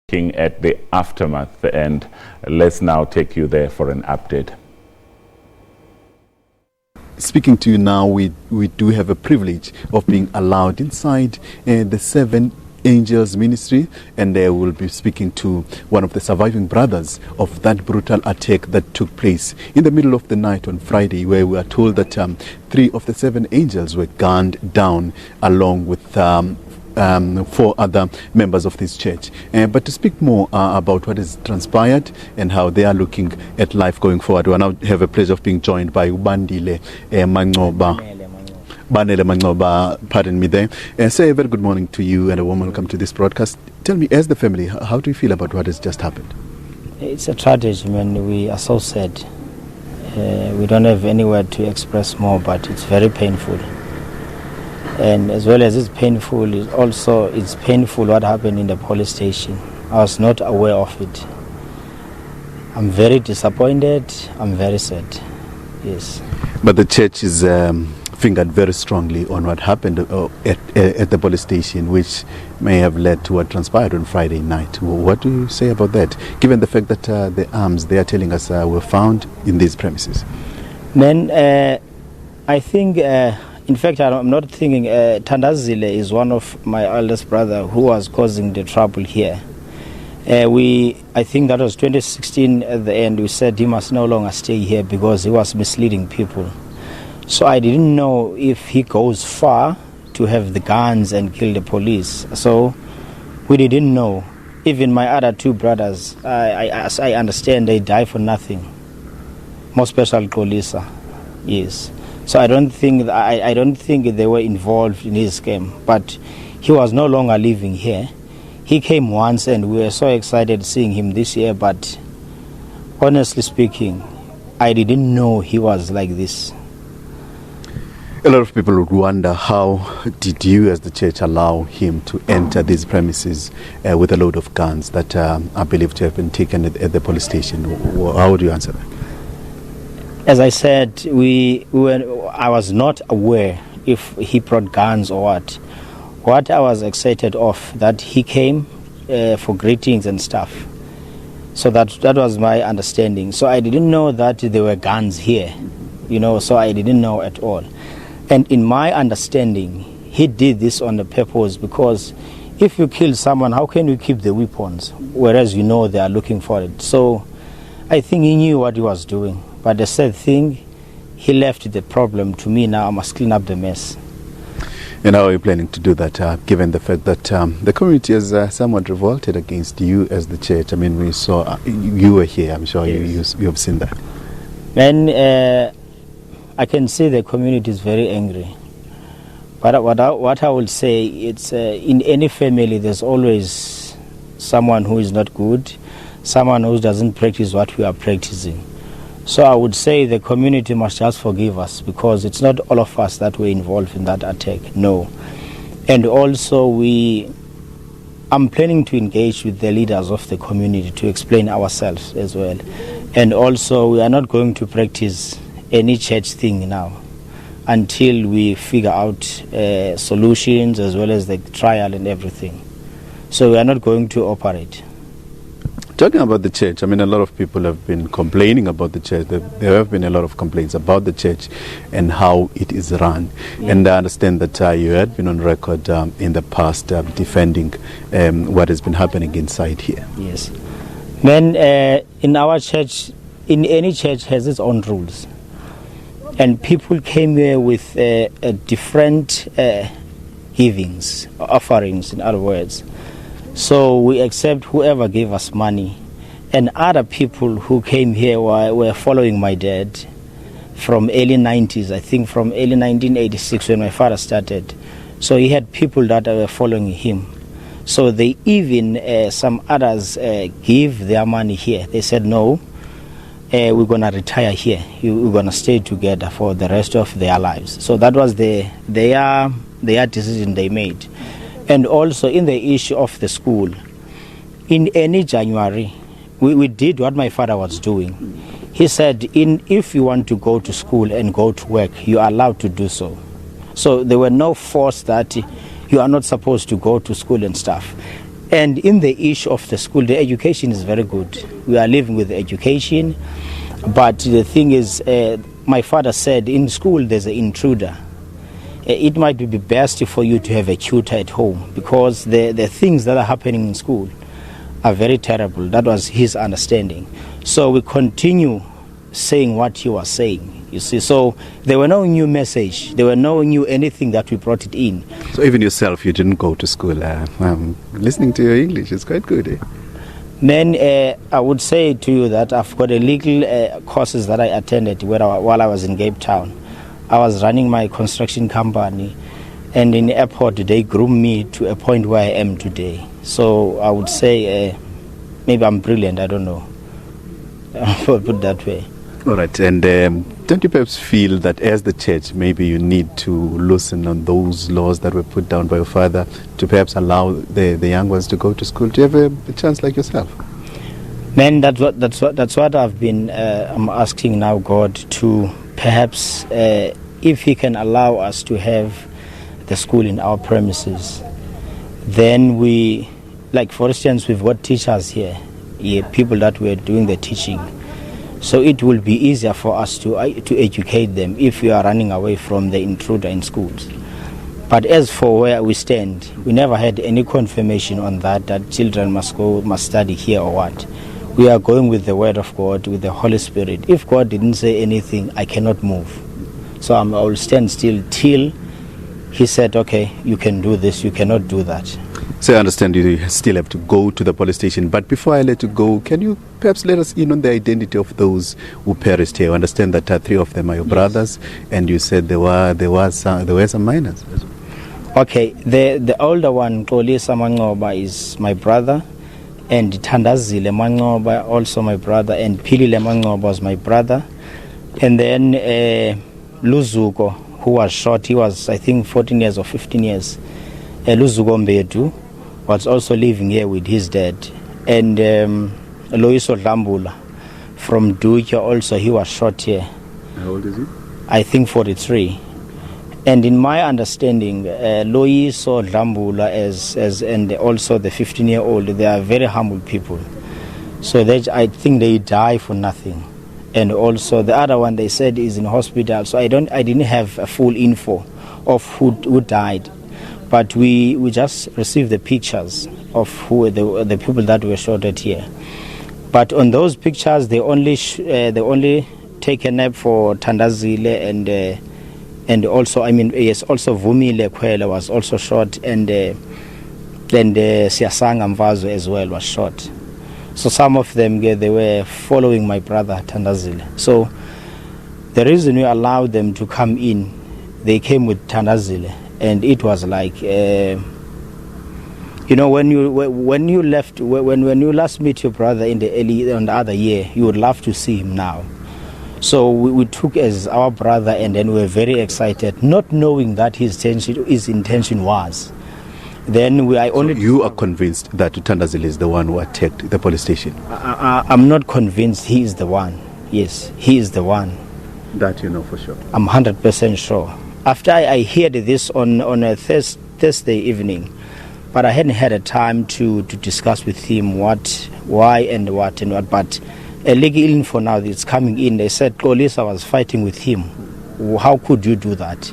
looking at the aftermath, and let's now take you there for an update. Speaking to you now, we do have a privilege of being allowed inside the Seven Angels Ministry, and we'll be speaking to one of the surviving brothers of that brutal attack that took place in the middle of the night on Friday, where we are told that 3 of the 7 angels were gunned down along with 4 other members of this church. But to speak more about what has transpired and how they are looking at life going forward, we now have a pleasure of being joined by Banele Mancoba, pardon me there. Say a very good morning to you and a warm welcome to this broadcast. Tell me, as the family, how do you feel about what has just happened? It's a tragedy, man. We are so sad. We don't have any word to express more, but it's very painful. And as well as it's painful, it's painful what happened in the police station. I was not aware of it. I'm very disappointed. I'm very sad. Yes. But the church is fingered very strongly on what happened at the police station, which may have led to what transpired on Friday night. What do you say about that, given the fact that the arms they are telling us were found in these premises? Man, I think, in fact, I'm not thinking, Tandazile is one of my eldest brother who was causing the trouble here. I think that was 2016 at the end. We said he must no longer stay here because he was misleading people. So I didn't know if he goes far to have the guns and kill the police. So we didn't know. Even my other 2 brothers, as I understand, they die for nothing. More special Kolisa, yes. So I don't think they were involved in his scam. But he was no longer living here. He came once, and we were so excited seeing him this year. But honestly speaking, I didn't know he was like this. A lot of people would wonder, how did you as the church allow him to enter these premises with a load of guns that are believed to have been taken at the police station? How would you answer that? As I said, I was not aware if he brought guns or what. What I was excited of, that he came for greetings and stuff. So that was my understanding. So I didn't know that there were guns here, so I didn't know at all. And in my understanding, he did this on the purpose, because if you kill someone, how can you keep the weapons, whereas they are looking for it? So I think he knew what he was doing. But the sad thing, he left the problem to me. Now I must clean up the mess. And how are you planning to do that, given the fact that the community has somewhat revolted against you as the church? I mean, we saw, you were here, I'm sure yes. you have seen that. And I can see the community is very angry. But what I will say, it's in any family there's always someone who is not good, someone who doesn't practice what we are practicing. So I would say the community must just forgive us, because it's not all of us that were involved in that attack, no. And also I'm planning to engage with the leaders of the community to explain ourselves as well. And also we are not going to practice any church thing now until we figure out solutions as well as the trial and everything. So we are not going to operate. Talking about the church, I mean, a lot of people have been complaining about the church. There have been a lot of complaints about the church and how it is run. Yeah. And I understand that you had been on record in the past defending what has been happening inside here. Yes. Then in our church, in any church has its own rules. And people came here with different givings, offerings, in other words. So we accept whoever gave us money. And other people who came here were following my dad from early 90s, I think from early 1986 when my father started. So he had people that were following him. So they even, some others give their money here. They said, no, we're going to retire here. We're going to stay together for the rest of their lives. So that was their decision they made. And also in the issue of the school, in any January, we did what my father was doing. He said, if you want to go to school and go to work, you are allowed to do so. So there were no force that you are not supposed to go to school and stuff. And in the issue of the school, the education is very good. We are living with education. But the thing is, my father said, in school there's an intruder. It might be best for you to have a tutor at home, because the things that are happening in school are very terrible. That was his understanding. So we continue saying what he was saying. You see, so there were no new message. There were no new anything that we brought it in. So even yourself, you didn't go to school. Listening to your English is quite good. Then I would say to you that I've got a legal courses that I attended while I was in Cape Town. I was running my construction company, and in the airport they groomed me to a point where I am today. So I would say maybe I'm brilliant. I don't know. Put it that way. All right, and don't you perhaps feel that as the church, maybe you need to loosen on those laws that were put down by your father to perhaps allow the young ones to go to school? Do you have a chance like yourself? Man, that's what I've been. I'm asking now God to perhaps, if He can allow us to have the school in our premises, then we, like for instance, we've got teachers here, people that were doing the teaching. So it will be easier for us to educate them if we are running away from the intruder in schools. But as for where we stand, we never had any confirmation on that children must study here or what. We are going with the word of God, with the Holy Spirit. If God didn't say anything, I cannot move. So I will stand still till He said, okay, you can do this, you cannot do that. So I understand you still have to go to the police station. But before I let you go, can you perhaps let us in on the identity of those who perished here? I understand that 3 of them are your brothers, and you said there were some minors. Okay, the older one, Xolisa Mancoba, is my brother, and Thandazile Mancoba, also my brother, and Philile Mancoba was my brother. And then Luzuko, who was shot, he was, I think, 14 years or 15 years. Luzuko Mbedu was also living here with his dad. And Loiso Dlambula from Duja also, he was shot here. How old is he? I think 43. And in my understanding, Loiso Dlambula and also the 15-year-old, they are very humble people. So I think they die for nothing. And also the other one they said is in hospital. So I didn't have a full info of who died. But we just received the pictures of who the people that were shot at here. But on those pictures, they only take a nap for Thandazile and also, I mean, yes, also Vumile Kwela was also shot, and then Siasanga Mvazo as well was shot. So some of them, they were following my brother Thandazile. So the reason we allowed them to come in, they came with Thandazile. And it was like, when you last meet your brother in the other year, you would love to see him now. So we took as our brother, and then we were very excited, not knowing that his intention was. Then you are convinced that Thandazile is the one who attacked the police station? I'm not convinced he is the one. Yes, he is the one. That you know for sure? I'm 100% sure. After I heard this on a Thursday evening, but I hadn't had a time to discuss with him why and what. But a legal info now that's coming in, they said Xolisa was fighting with him. How could you do that?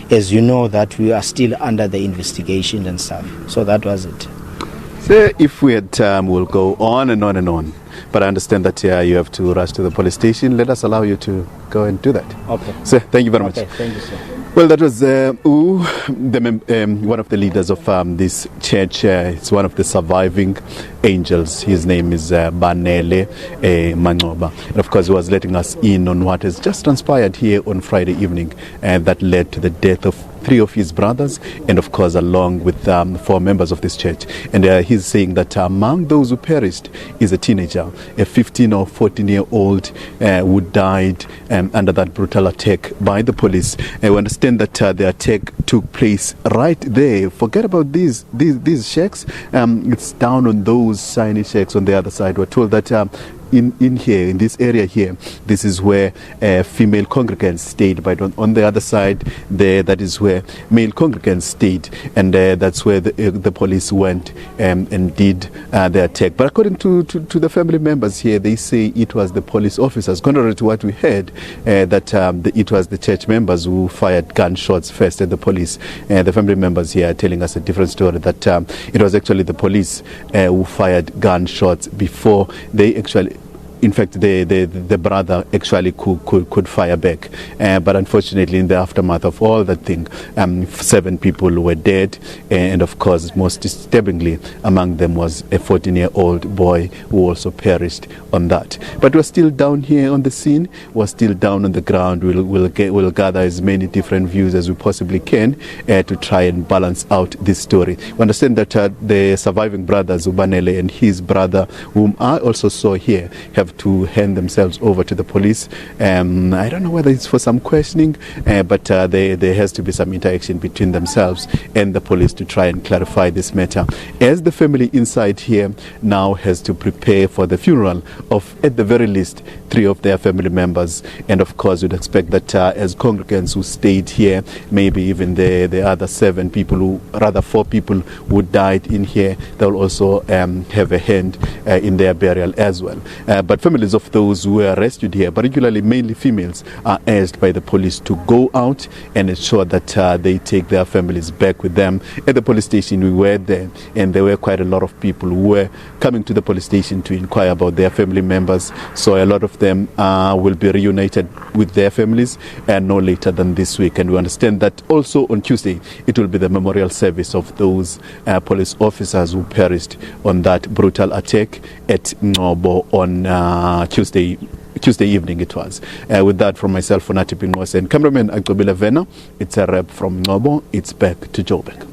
As you know that we are still under the investigation and stuff. So that was it. So if we had time, we'll go on and on and on. But I understand that you have to rush to the police station. Let us allow you to go and do that. Okay. So thank you very much. Okay, thank you, sir. Well, that was one of the leaders of this church. It's one of the surviving angels. His name is Banele Mancoba. And of course, he was letting us in on what has just transpired here on Friday evening, and that led to the death of 3 of his brothers, and of course along with 4 members of this church. And he's saying that among those who perished is a teenager, a 15 or 14-year-old who died under that brutal attack by the police. And we understand that the attack took place right there. Forget about these shacks. It's down on those shiny shacks on the other side. We're told that in here, in this area here, this is where female congregants stayed. But on the other side there, that is where male congregants stayed, and that's where the police went and did the attack. But according to the family members here, they say it was the police officers, contrary to what we heard, that it was the church members who fired gunshots first at the police. The family members here are telling us a different story, that it was actually the police who fired gunshots before they actually, in fact, the brother actually could fire back. But unfortunately, in the aftermath of all that thing, 7 people were dead. And of course, most disturbingly, among them was a 14-year-old boy who also perished on that. But we're still down here on the scene. We're still down on the ground. We'll gather as many different views as we possibly can to try and balance out this story. We understand that the surviving brothers, Ubanele and his brother, whom I also saw here, have to hand themselves over to the police. I don't know whether it's for some questioning, but there has to be some interaction between themselves and the police to try and clarify this matter, as the family inside here now has to prepare for the funeral of, at the very least, 3 of their family members. And of course, we'd expect that as congregants who stayed here, maybe even the other 7 people, 4 people who died in here, they'll also have a hand in their burial as well. But families of those who were rescued here, particularly mainly females, are urged by the police to go out and ensure that they take their families back with them. At the police station, we were there, and there were quite a lot of people who were coming to the police station to inquire about their family members. So a lot of them will be reunited with their families no later than this week. And we understand that also on Tuesday, it will be the memorial service of those police officers who perished on that brutal attack at Engcobo on Tuesday evening it was. With that, from myself, Unathi Binqose, and cameraman Agcobile Vena, it's a wrap from Engcobo. It's back to Joburg.